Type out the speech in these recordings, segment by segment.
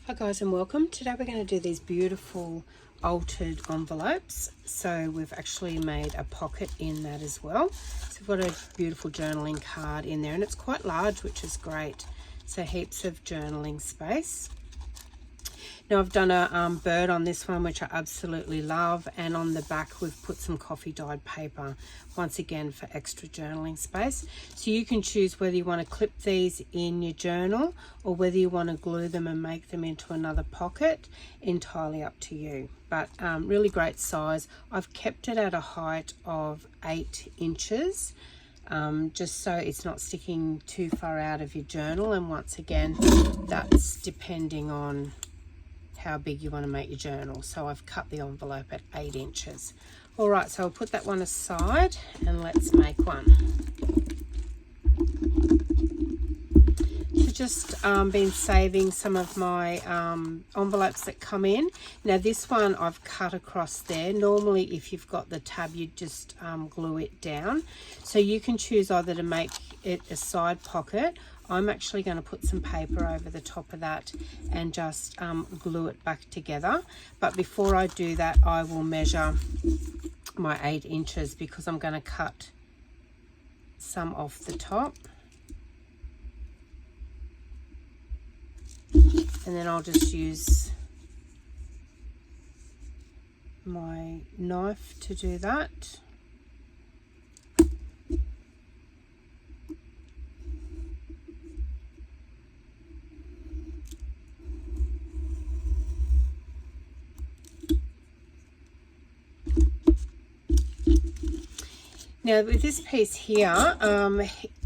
Hi guys and welcome. Today we're going to do these beautiful altered envelopes. So we've actually made a pocket in that as well. So we've got a beautiful journaling card in there and it's quite large, which is great. So heaps of journaling space. Now I've done a bird on this one, which I absolutely love, and on the back we've put some coffee dyed paper, once again for extra journaling space. So you can choose whether you want to clip these in your journal or whether you want to glue them and make them into another pocket, entirely up to you. But really great size. I've kept it at a height of 8 inches. Just so it's not sticking too far out of your journal, and once again that's depending on how big you want to make your journal. So I've cut the envelope at 8 inches. All right, so I'll put that one aside and let's make one. So just been saving some of my envelopes that come in. Now this one I've cut across there. Normally if you've got the tab you just glue it down. So you can choose either to make it a side pocket. I'm actually going to put some paper over the top of that and just glue it back together. But before I do that, I will measure my 8 inches because I'm going to cut some off the top. And then I'll just use my knife to do that. Now with this piece here,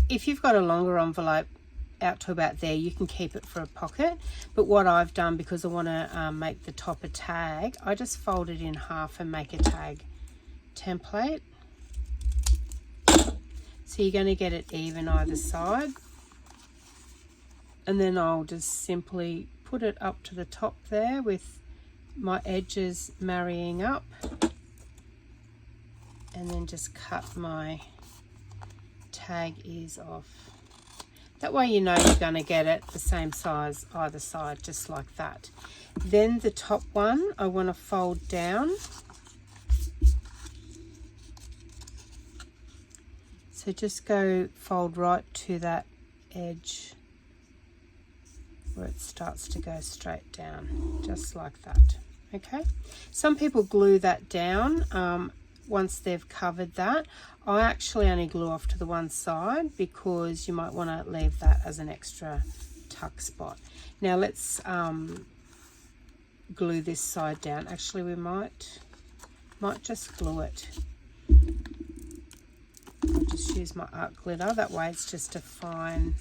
if you've got a longer envelope out to about there, you can keep it for a pocket. But what I've done, because I want to make the top a tag, I just fold it in half and make a tag template. So you're going to get it even either side. And then I'll just simply put it up to the top there with my edges marrying up. And then just cut my tag ears off. That way you know you're going to get it the same size either side, just like that. Then the top one I want to fold down. So just go fold right to that edge where it starts to go straight down, just like that. Okay. Some people glue that down once they've covered that. I actually only glue off to the one side because you might want to leave that as an extra tuck spot. Now let's glue this side down. Actually we might just glue it. I'll just use my art glitter, that way it's just a fine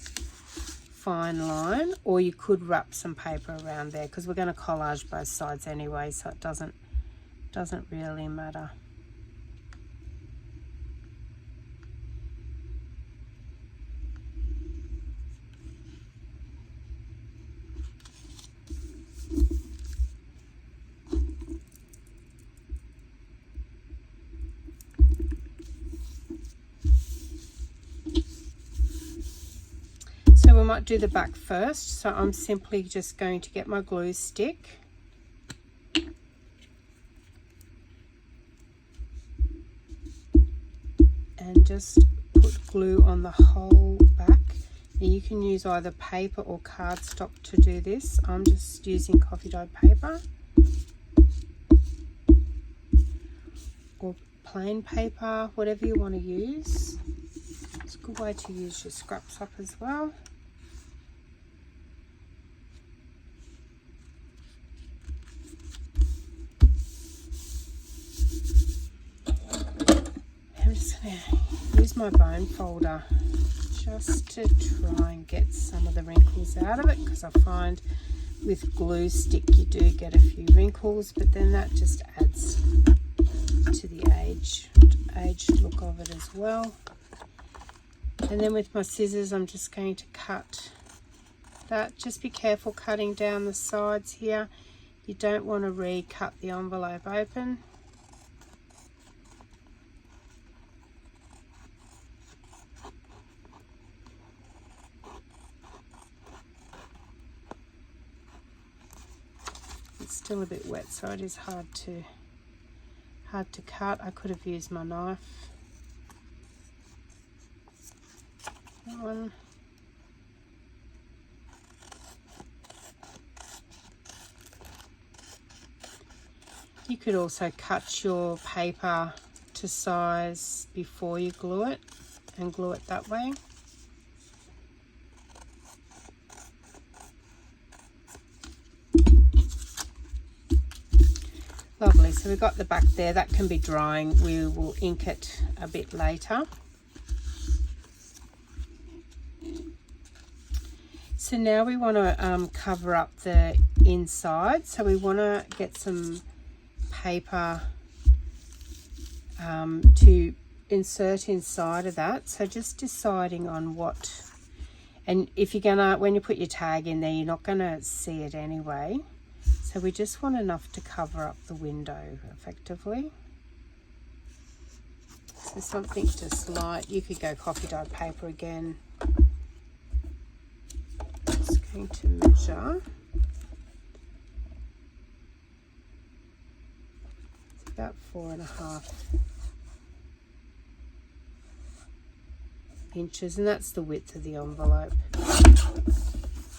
line, or you could wrap some paper around there because we're going to collage both sides anyway, so it doesn't really matter. So we might do the back first. So I'm simply just going to get my glue stick and just put glue on the whole back. Now you can use either paper or cardstock to do this. I'm just using coffee dyed paper or plain paper, whatever you want to use. It's a good way to use your scraps up as well. I'm just going to use my bone folder just to try and get some of the wrinkles out of it, because I find with glue stick you do get a few wrinkles, but then that just adds to the aged look of it as well. And then with my scissors I'm just going to cut that. Just be careful cutting down the sides here. You don't want to re-cut the envelope open. it's still a bit wet, so it is hard to cut. I could have used my knife. That one. You could also cut your paper to size before you glue it and glue it that way. Lovely, so we've got the back there, that can be drying. We will ink it a bit later. So now we want to cover up the inside, so we want to get some paper to insert inside of that. So just deciding on what, and if you're gonna, when you put your tag in there, you're not gonna see it anyway. So we just want enough to cover up the window effectively. So something just light. You could go coffee dyed paper again. Just going to measure. It's about 4.5 inches, and that's the width of the envelope.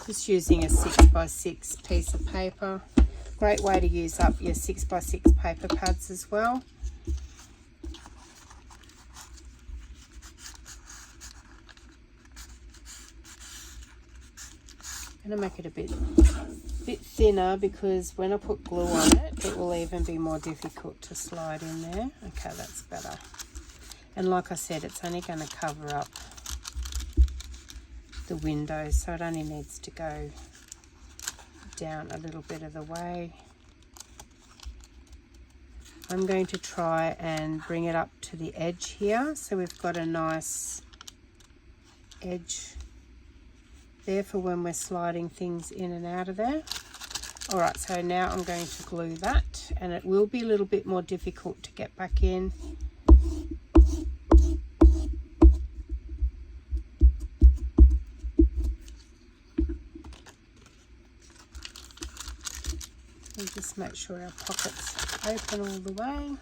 Just using a 6x6 piece of paper. Great way to use up your 6x6 paper pads as well. I'm going to make it a bit thinner because when I put glue on it, it will even be more difficult to slide in there. Okay, that's better. And like I said, it's only going to cover up the window, so it only needs to go down a little bit of the way. I'm going to try and bring it up to the edge here, so we've got a nice edge there for when we're sliding things in and out of there. Alright, so now I'm going to glue that, and it will be a little bit more difficult to get back in. And just make sure our pockets open all the way.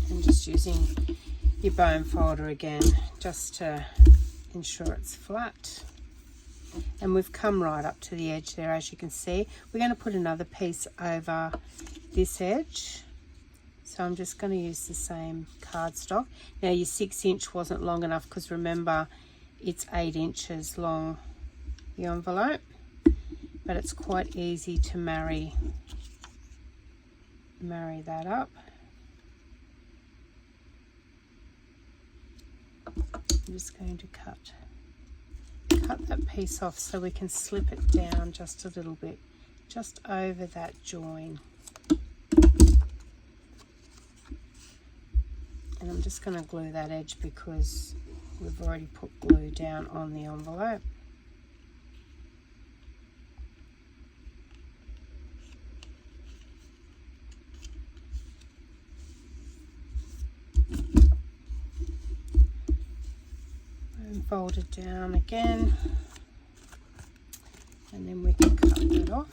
And just using your bone folder again, just to ensure it's flat. And we've come right up to the edge there, as you can see. We're going to put another piece over this edge, so I'm just going to use the same cardstock. Now your 6-inch wasn't long enough, because remember it's 8 inches long, the envelope, but it's quite easy to marry that up. I'm just going to cut that piece off so we can slip it down just a little bit, just over that join. And I'm just going to glue that edge because we've already put glue down on the envelope. Fold it down again, and then we can cut that off.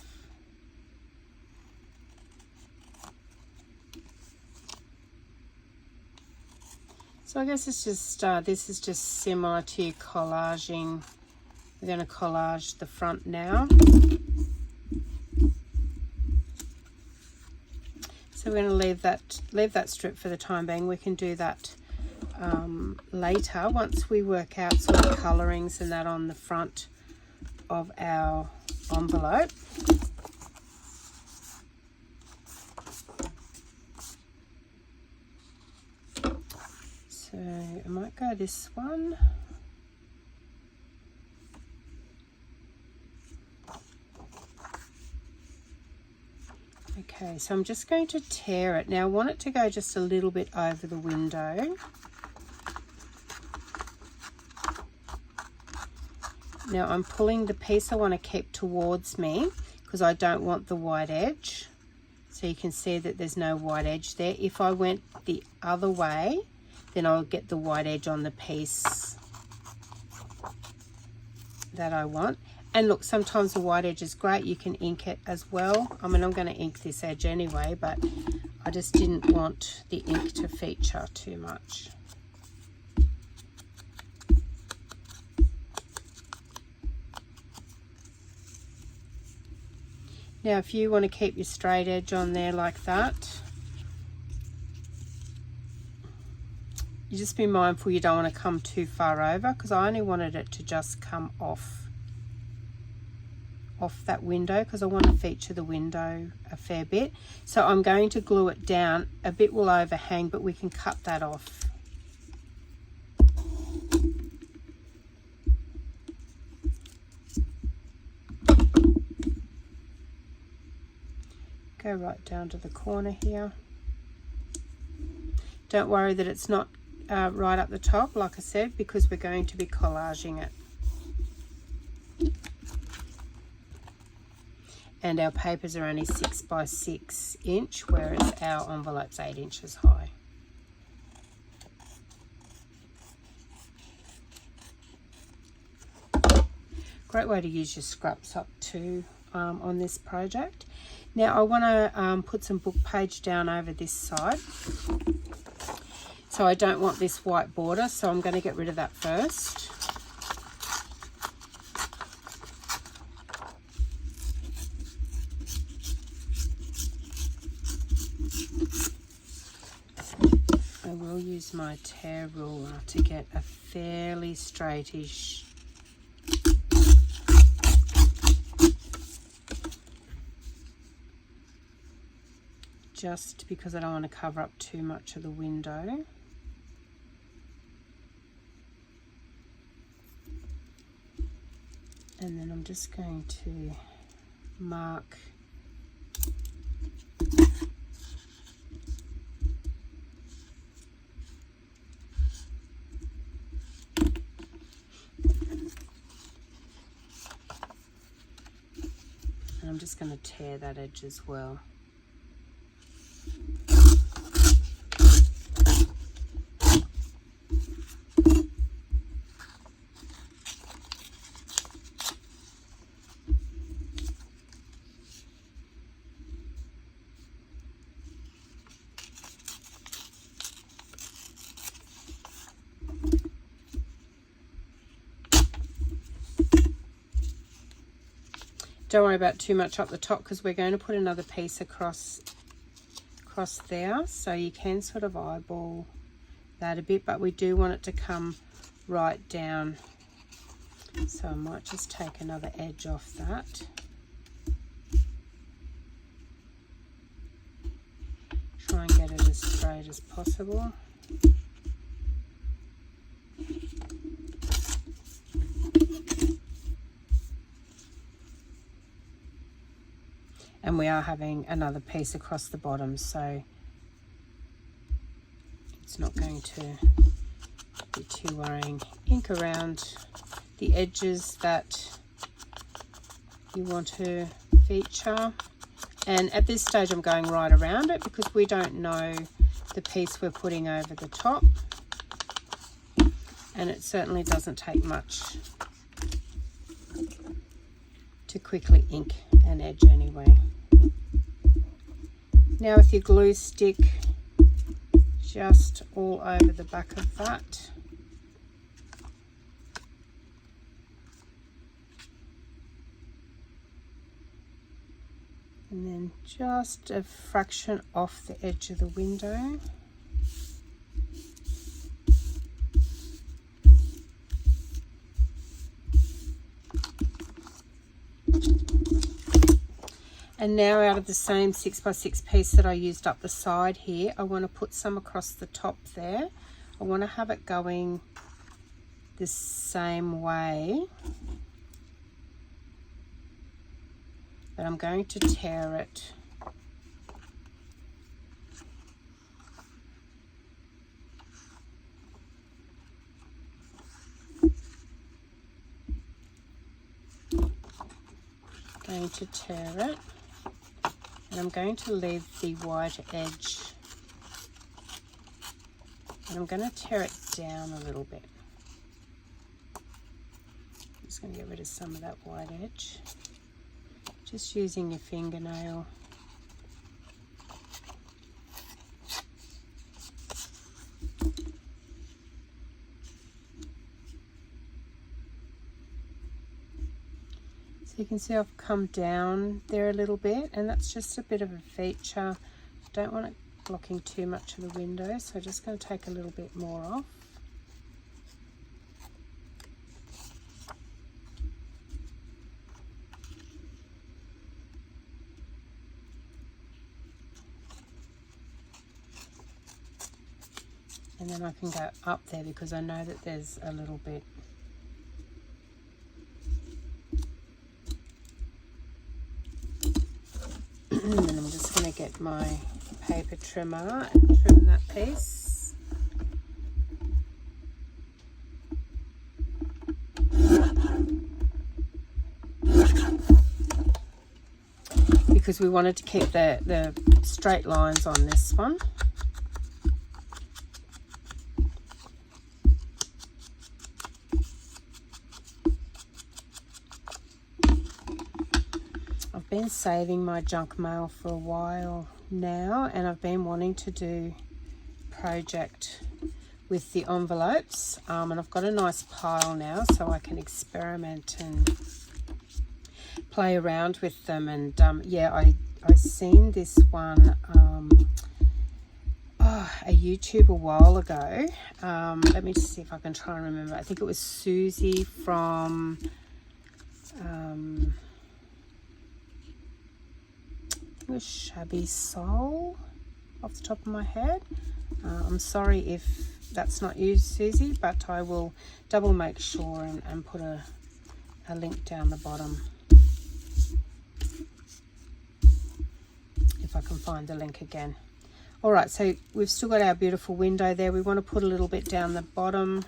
So I guess it's just this is just similar to collaging. We're going to collage the front now. So we're going to leave that strip for the time being. We can do that later once we work out sort of colorings and that on the front of our envelope. So I might go this one. Okay, so I'm just going to tear it. Now I want it to go just a little bit over the window. Now I'm pulling the piece I want to keep towards me because I don't want the white edge. So you can see that there's no white edge there. If I went the other way, then I'll get the white edge on the piece that I want. And look, sometimes the white edge is great. You can ink it as well. I mean, I'm going to ink this edge anyway, but I just didn't want the ink to feature too much. Now, if you want to keep your straight edge on there like that, you just be mindful you don't want to come too far over, because I only wanted it to just come off that window, because I want to feature the window a fair bit. So I'm going to glue it down. A bit will overhang, but we can cut that off. Go right down to the corner here. Don't worry that it's not right up the top, like I said, because we're going to be collaging it. And our papers are only 6 by 6 inch, whereas our envelope's 8 inches high. Great way to use your scraps up too on this project. Now I want to put some book page down over this side. So I don't want this white border, so I'm going to get rid of that first. I will use my tear ruler to get a fairly straightish just because I don't want to cover up too much of the window. And then I'm just going to mark and I'm just going to tear that edge as well. Don't worry about too much up the top, because we're going to put another piece across there, so you can sort of eyeball that a bit, but we do want it to come right down. So I might just take another edge off that. Try and get it as straight as possible. And we are having another piece across the bottom, so it's not going to be too worrying. Ink around the edges that you want to feature. And at this stage I'm going right around it because we don't know the piece we're putting over the top. And it certainly doesn't take much to quickly ink an edge anyway. Now with your glue stick, just all over the back of that. And then just a fraction off the edge of the window. And now out of the same 6 by 6 piece that I used up the side here, I want to put some across the top there. I want to have it going the same way, but I'm going to tear it. going to tear it, and I'm going to leave the white edge, and I'm going to tear it down a little bit. I'm just going to get rid of some of that white edge, just using your fingernail. So you can see I've come down there a little bit, and that's just a bit of a feature. I don't want it blocking too much of the window, so I'm just going to take a little bit more off. And then I can go up there because I know that there's a little bit. And then I'm just going to get my paper trimmer and trim that piece. Because we wanted to keep the straight lines on this one. I've been saving my junk mail for a while now, and I've been wanting to do a project with the envelopes, and I've got a nice pile now so I can experiment and play around with them. And yeah, I seen this one a YouTube a while ago. Let me just see if I can try and remember. I think it was Susie from it was Shabby Soul off the top of my head. I'm sorry if that's not you, Susie, but I will double make sure and put a link down the bottom if I can find the link again. All right, so we've still got our beautiful window there. We want to put a little bit down the bottom,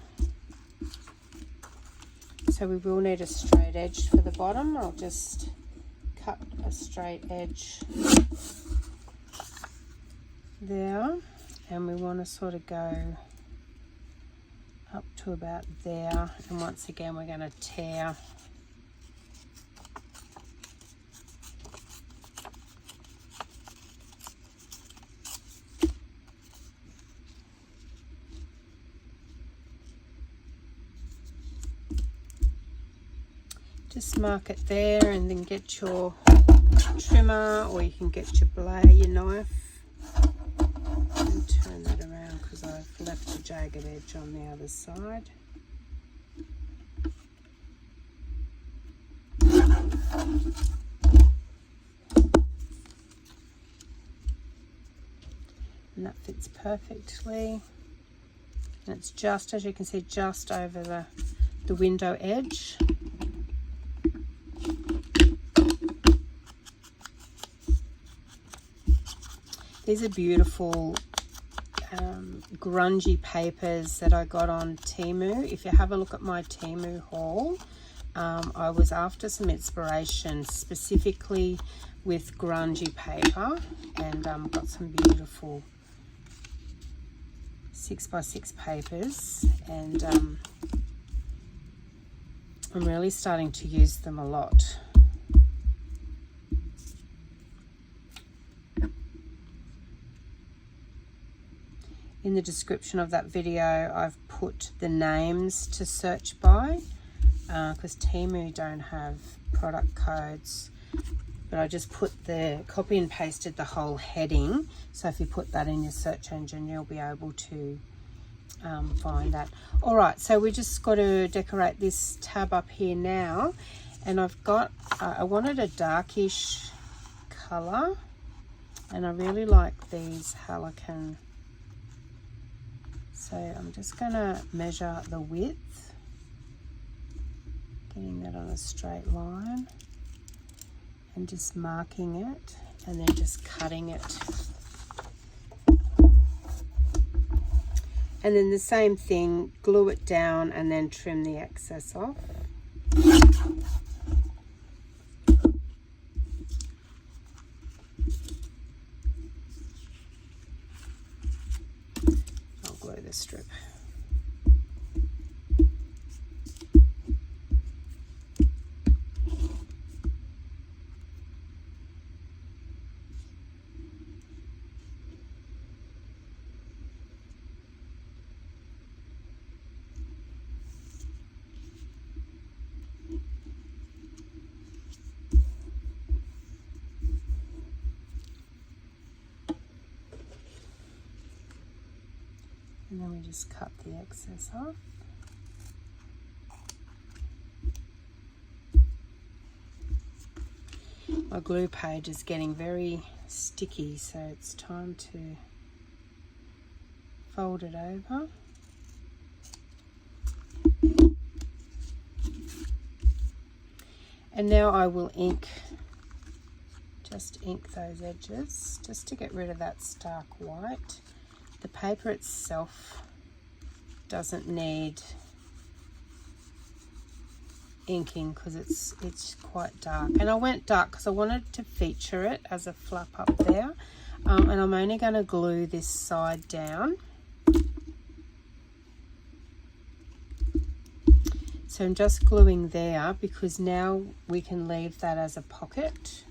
so we will need a straight edge for the bottom. I'll just cut a straight edge there, and we want to sort of go up to about there, and once again we're going to tear. Just mark it there, and then get your trimmer, or you can get your blade, your knife, and turn that around because I've left a jagged edge on the other side. And that fits perfectly. And it's just, as you can see, just over the window edge. These are beautiful grungy papers that I got on Temu. If you have a look at my Temu haul, I was after some inspiration specifically with grungy paper, and got some beautiful 6x6 papers, and I'm really starting to use them a lot. In the description of that video, I've put the names to search by, because Temu don't have product codes, but I just put copy and pasted the whole heading, so if you put that in your search engine, you'll be able to find that. All right, so we just got to decorate this tab up here now, and I've got, I wanted a darkish color, and I really like these Halican. So I'm just going to measure the width, getting that on a straight line, and just marking it, and then just cutting it. And then the same thing, glue it down and then trim the excess off. And then we just cut the excess off. My glue page is getting very sticky, so it's time to fold it over. And now I will just ink those edges, just to get rid of that stark white. The paper itself doesn't need inking because it's quite dark, and I went dark because I wanted to feature it as a flap up there, and I'm only going to glue this side down. So I'm just gluing there because now we can leave that as a pocket,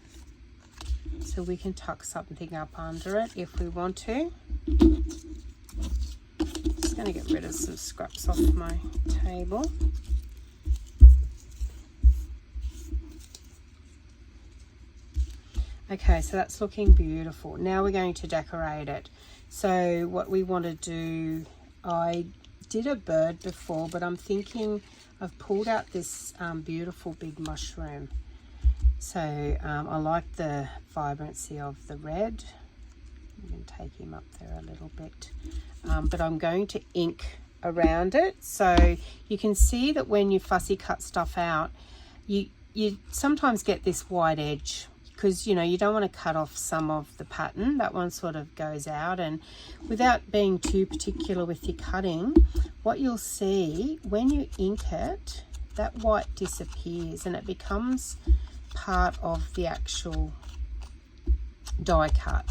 so we can tuck something up under it if we want to. Just going to get rid of some scraps off my table. Okay, so that's looking beautiful. Now we're going to decorate it. So what we want to do, I did a bird before, but I'm thinking I've pulled out this beautiful big mushroom. So I like the vibrancy of the red. You can take him up there a little bit. But I'm going to ink around it. So you can see that when you fussy cut stuff out, you sometimes get this white edge, because you don't want to cut off some of the pattern. That one sort of goes out, and without being too particular with your cutting, what you'll see when you ink it, that white disappears and it becomes part of the actual die cut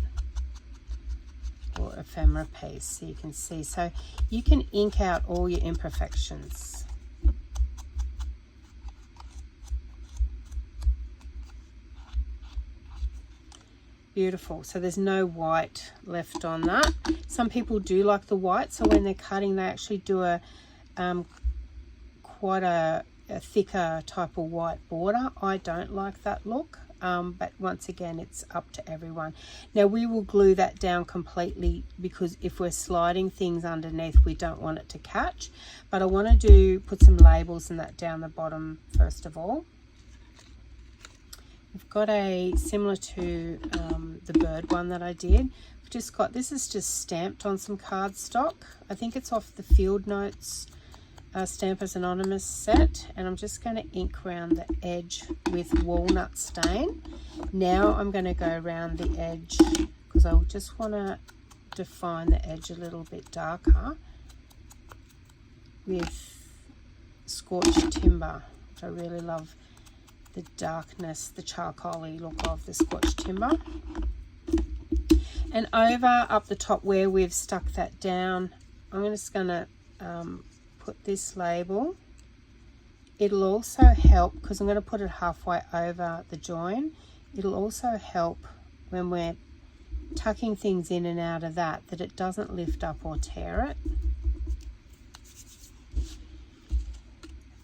or ephemera piece. So you can see, so you can ink out all your imperfections. Beautiful. So there's no white left on that. Some people do like the white, so when they're cutting they actually do a quite a thicker type of white border. I don't like that look, but once again, it's up to everyone. Now we will glue that down completely, because if we're sliding things underneath, we don't want it to catch. But I want to put some labels and that down the bottom first of all. We've got a similar to the bird one that I did. We've just got, this is just stamped on some cardstock. I think it's off the Field Notes Stampers Anonymous set, and I'm just going to ink around the edge with walnut stain. Now I'm going to go around the edge because I just want to define the edge a little bit darker with scorched timber, which I really love. The darkness, the charcoaly look of the scorched timber. And over up the top where we've stuck that down, I'm just going to put this label. It'll also help, because I'm going to put it halfway over the join. It'll also help when we're tucking things in and out of that it doesn't lift up or tear it.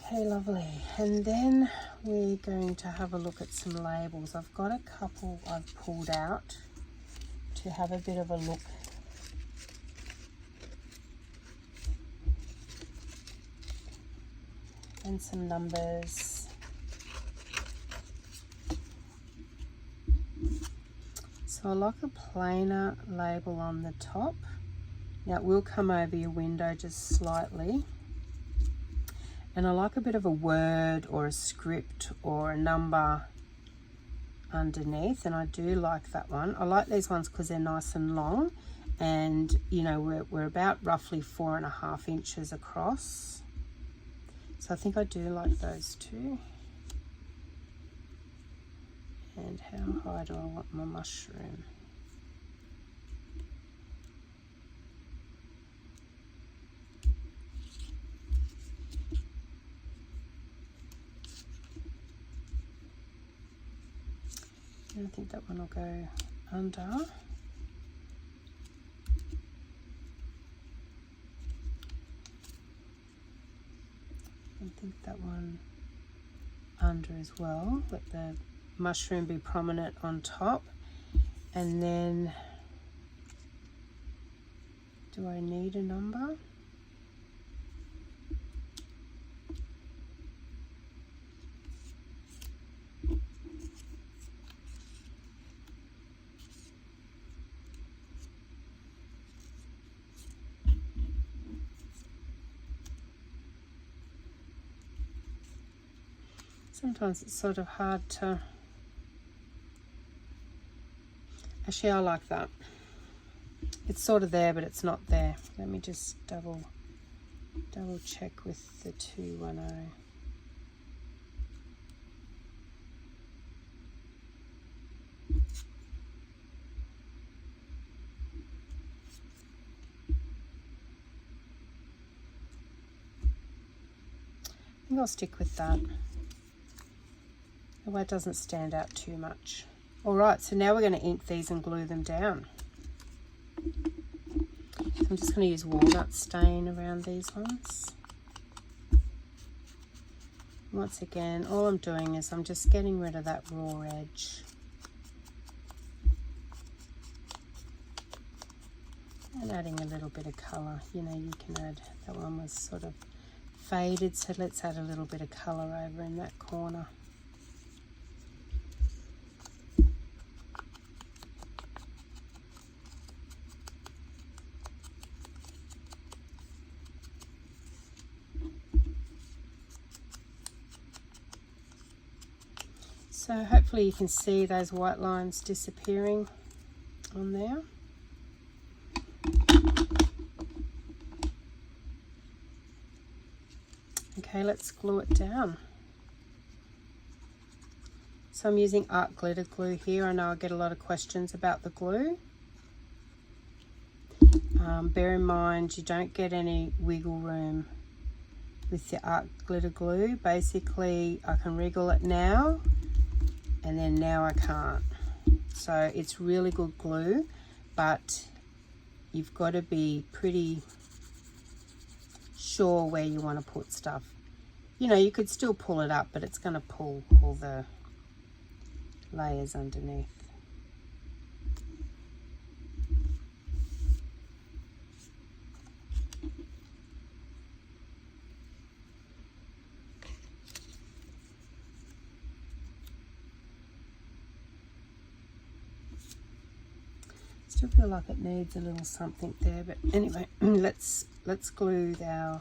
Okay, lovely. And then we're going to have a look at some labels. I've got a couple I've pulled out to have a bit of a look. And some numbers. So I like a plainer label on the top. Now it will come over your window just slightly. And I like a bit of a word or a script or a number underneath, and I do like that one. I like these ones because they're nice and long, and we're about roughly 4.5 inches across. So I think I do like those too. And how high do I want my mushroom? I think that one will go under. I think that one under as well. Let the mushroom be prominent on top. And then, Do I need a number? Sometimes it's sort of hard to... Actually, I like that. It's sort of there, but it's not there. Let me just double check with the 210. I think I'll stick with that. That way it doesn't stand out too much. Alright, so now we're going to ink these and glue them down. So I'm just going to use walnut stain around these ones. Once again, all I'm doing is I'm just getting rid of that raw edge. And adding a little bit of colour. You know, you can add, that one was sort of faded, so let's add a little bit of colour over in that corner. So hopefully you can see those white lines disappearing on there. Okay, let's glue it down. So I'm using art glitter glue here. I know I get a lot of questions about the glue. Bear in mind you don't get any wiggle room with the art glitter glue. Basically I can wriggle it now and then now I can't. So it's really good glue, but you've got to be pretty sure where you want to put stuff. You know, you could still pull it up, but it's going to pull all the layers underneath. Still feel like it needs a little something there, but anyway, let's glue our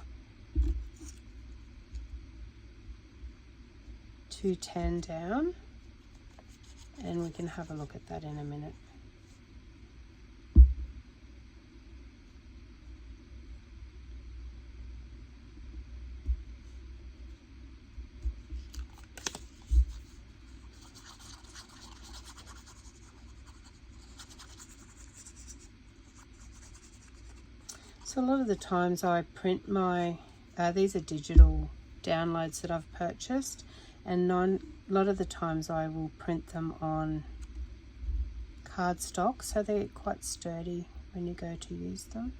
210 down, and we can have a look at that in a minute. So a lot of the times I print my, these are digital downloads that I've purchased, and a lot of the times I will print them on cardstock, so they're quite sturdy when you go to use them.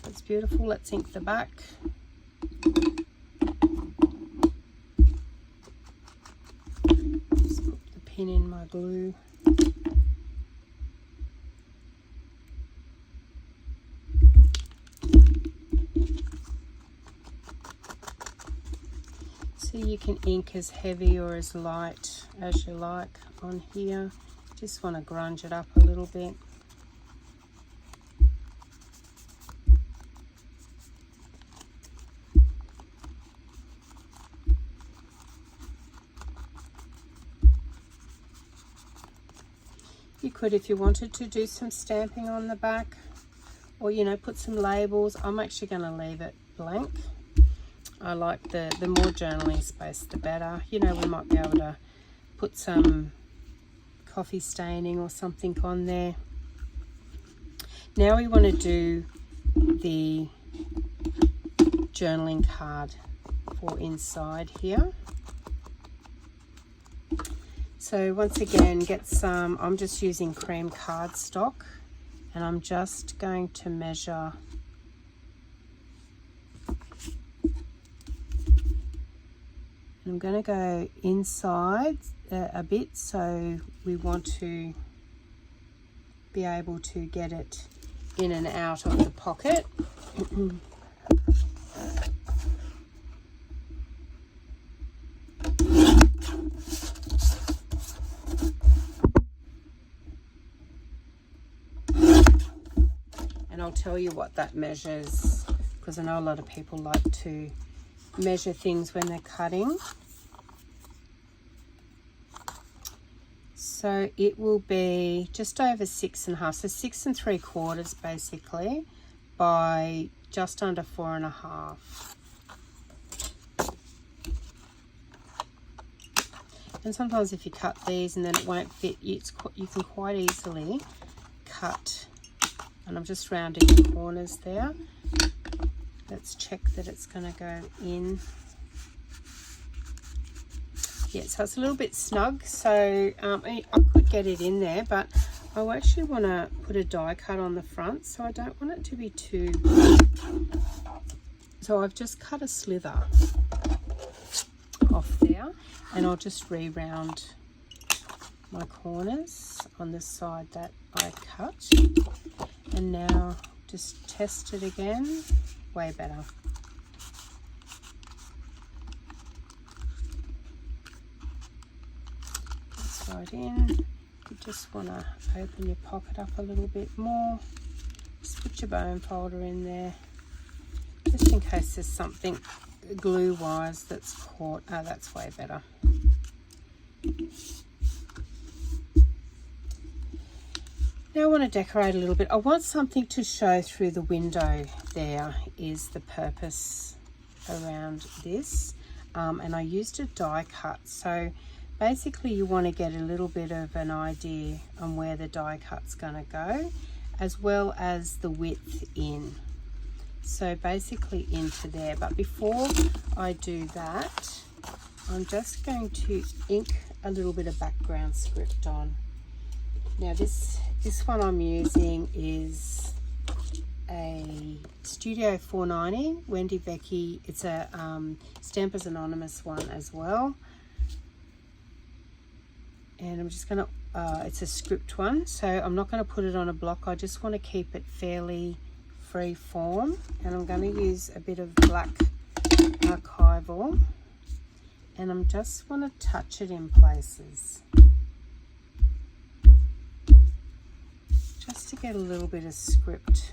That's beautiful. Let's ink the back. Just put the pin in my glue. So you can ink as heavy or as light as you like on here. Just want to grunge it up a little bit. You could, if you wanted to, do some stamping on the back, or, you know, put some labels. I'm actually going to leave it blank. I like the more journaling space, the better. You know, we might be able to put some coffee staining or something on there. Now we want to do the journaling card for inside here. So once again, get some, I'm just using cream cardstock, and I'm just going to measure I'm going to go inside a bit, so we want to be able to get it in and out of the pocket. And I'll tell you what that measures, because I know a lot of people like to measure things when they're cutting. So it will be just over 6.5, so 6 3/4 basically, by just under 4.5. And sometimes if you cut these and then it won't fit, you can quite easily cut. And I'm just rounding the corners there. Let's check that it's going to go in. Yeah, so it's a little bit snug, so I could get it in there, but I actually want to put a die cut on the front, so I don't want it to be too... So I've just cut a slither off there, and I'll just re-round my corners on the side that I cut. And now just test it again, way better. Right in. You just want to open your pocket up a little bit more. Just put your bone folder in there, just in case there's something glue wise that's caught. Oh, that's way better. Now I want to decorate a little bit. I want something to show through the window. There is the purpose around this, and I used a die cut, so basically you want to get a little bit of an idea on where the die cut's going to go, as well as the width in. So basically into there. But before I do that, I'm just going to ink a little bit of background script on. Now this one I'm using is a Studio 490 Wendy Becky. It's a Stampers Anonymous one as well. And I'm just going to, it's a script one, so I'm not going to put it on a block. I just want to keep it fairly free form, and I'm going to use a bit of black archival, and I'm just want to touch it in places just to get a little bit of script.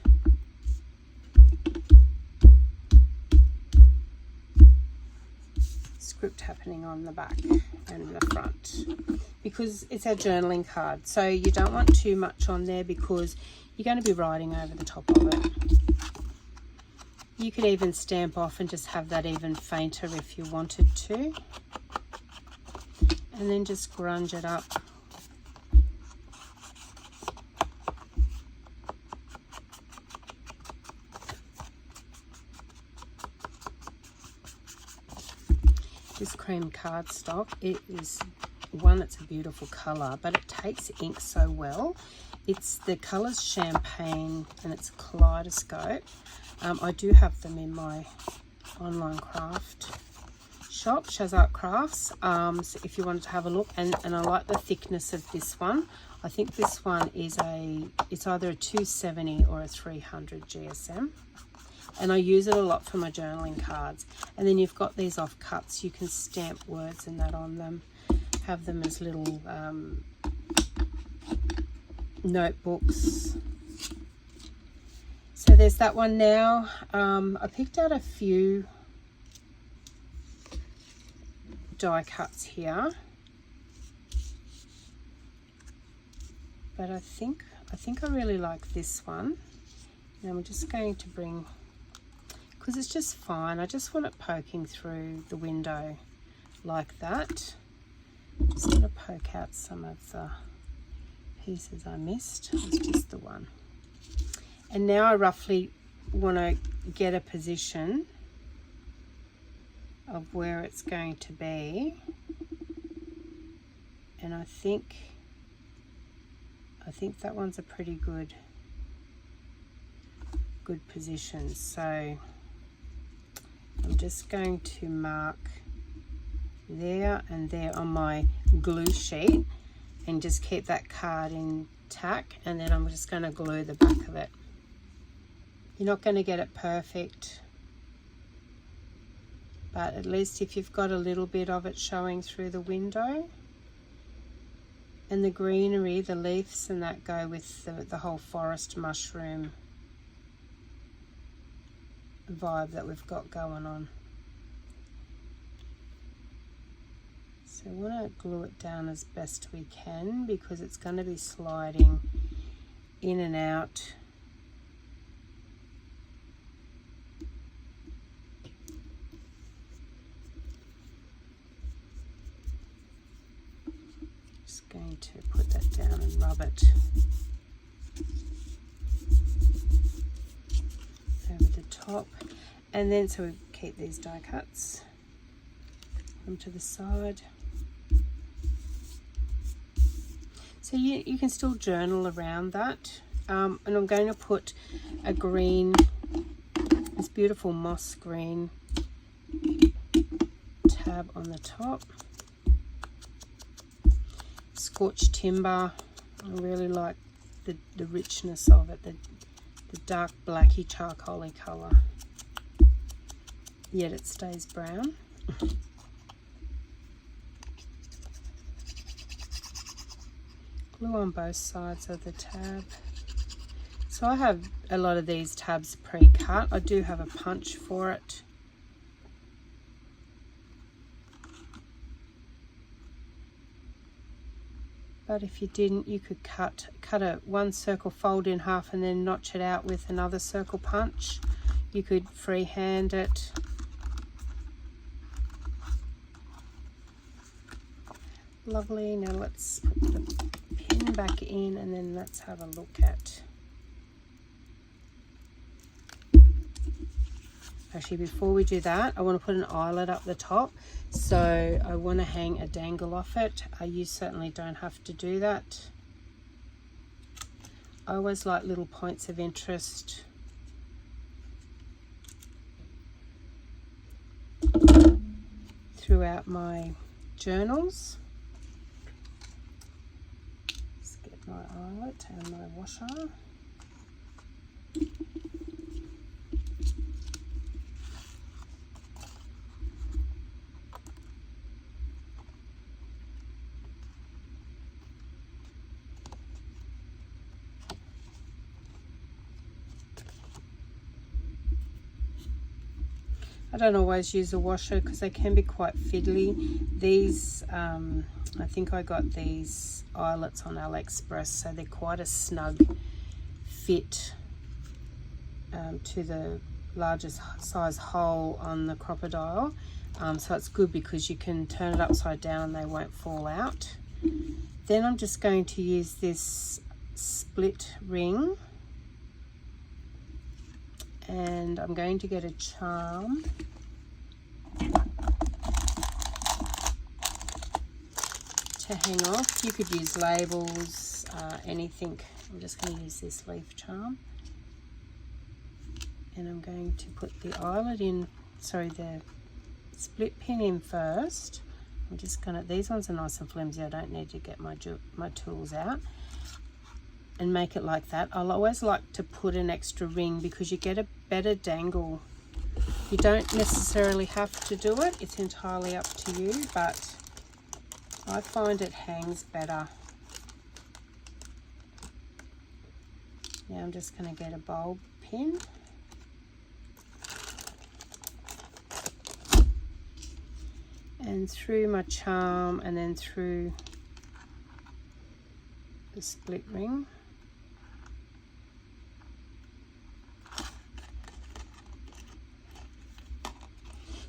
Happening on the back and the front, because it's our journaling card, so you don't want too much on there because you're going to be writing over the top of it. You could even stamp off and just have that even fainter if you wanted to, and then just grunge it up. This cream cardstock, it is one, it's a beautiful colour, but it takes ink so well. It's the colours champagne and it's kaleidoscope. I do have them in my online craft shop, Shazart Crafts, so if you wanted to have a look. And I like the thickness of this one. I think this one is it's either a 270 or a 300 GSM. And I use it a lot for my journaling cards. And then you've got these offcuts. You can stamp words and that on them. Have them as little notebooks. So there's that one now. I picked out a few die cuts here. But I think I really like this one. Now I'm just going to bring, because it's just fine, I just want it poking through the window like that. I'm just going to poke out some of the pieces I missed. It's just the one. And now I roughly want to get a position of where it's going to be. And I think that one's a pretty good position. So I'm just going to mark there and there on my glue sheet, and just keep that card intact, and then I'm just going to glue the back of it. You're not going to get it perfect, but at least if you've got a little bit of it showing through the window. And the greenery, the leaves and that go with the whole forest mushroom vibe that we've got going on. So we want to glue it down as best we can, because it's going to be sliding in and out. Just going to put that down and rub it over the top. And then, so we keep these die cuts, put them to the side. So you can still journal around that. And I'm going to put a green, this beautiful moss green tab on the top. Scorched timber, I really like the richness of it, the dark blacky charcoaly colour, yet it stays brown. Glue on both sides of the tab. So I have a lot of these tabs pre-cut. I do have a punch for it. But if you didn't, you could cut one circle, fold in half, and then notch it out with another circle punch. You could freehand it. Lovely. Now let's put the pin back in, and then let's have a look at. Actually, before we do that, I want to put an eyelet up the top. So I want to hang a dangle off it. You certainly don't have to do that. I always like little points of interest. Throughout my journals. Let's get my eyelet and my washer. I don't always use a washer because they can be quite fiddly. These, I think I got these eyelets on AliExpress, so they're quite a snug fit to the largest size hole on the crocodile. So it's good because you can turn it upside down and they won't fall out. Then I'm just going to use this split ring. And I'm going to get a charm to hang off. You could use labels, anything. I'm just going to use this leaf charm. And I'm going to put the eyelet in, sorry, the split pin in first. I'm just going to, these ones are nice and flimsy. I don't need to get my tools out. And make it like that. I'll always like to put an extra ring because you get a better dangle. You don't necessarily have to do it, it's entirely up to you, but I find it hangs better. Now I'm just going to get a bulb pin. And through my charm and then through the split ring.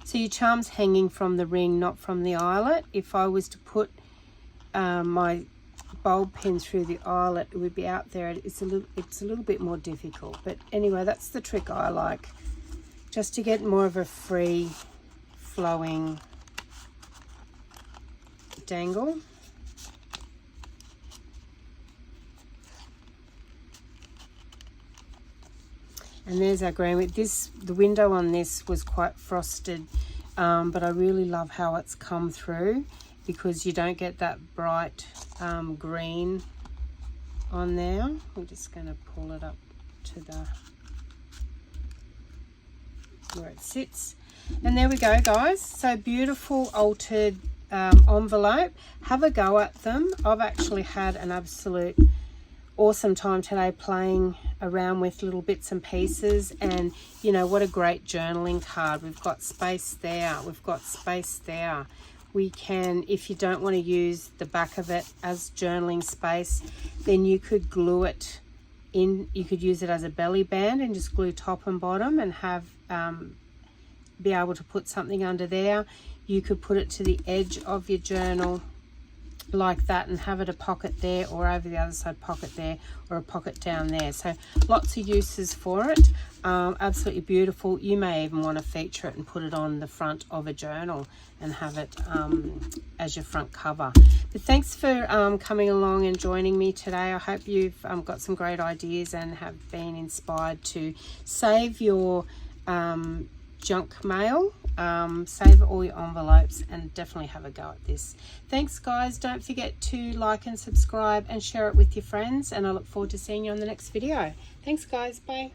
So your charm's hanging from the ring, not from the eyelet. If I was to put my bulb pin through the eyelet, it would be out there. It's a little bit more difficult. But anyway, that's the trick I like, just to get more of a free flowing dangle. And there's our green. The window on this was quite frosted but I really love how it's come through, because you don't get that bright green on there. We're just going to pull it up to the where it sits, and there we go, guys. So beautiful altered envelope. Have a go at them. I've actually had an absolute awesome time today playing around with little bits and pieces, and you know what a great journaling card. We've got space there, we've got space there. We can, if you don't want to use the back of it as journaling space, then you could glue it in. You could use it as a belly band and just glue top and bottom and have be able to put something under there. You could put it to the edge of your journal like that and have it a pocket there, or over the other side pocket there, or a pocket down there. So lots of uses for it. Absolutely beautiful. You may even want to feature it and put it on the front of a journal and have it as your front cover. But thanks for coming along and joining me today. I hope you've got some great ideas and have been inspired to save your junk mail, save all your envelopes, and definitely have a go at this. Thanks guys. Don't forget to like and subscribe and share it with your friends, and I look forward to seeing you on the next video. Thanks guys. Bye.